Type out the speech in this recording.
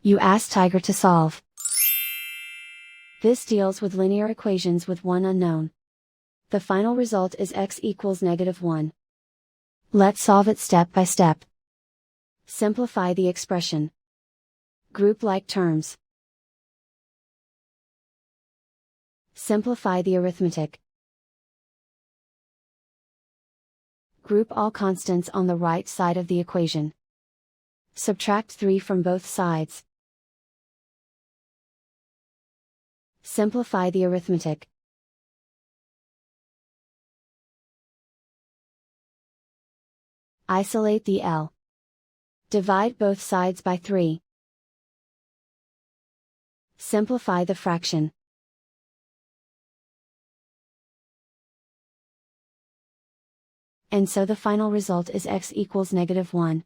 You ask Tiger to solve. This deals with linear equations with one unknown. The final result is x equals -1. Let's solve it step by step. Simplify the expression. Group like terms. Simplify the arithmetic. Group all constants on the right side of the equation. Subtract 3 from both sides. Simplify the arithmetic. Isolate the L. Divide both sides by 3. Simplify the fraction. And so the final result is x equals -1.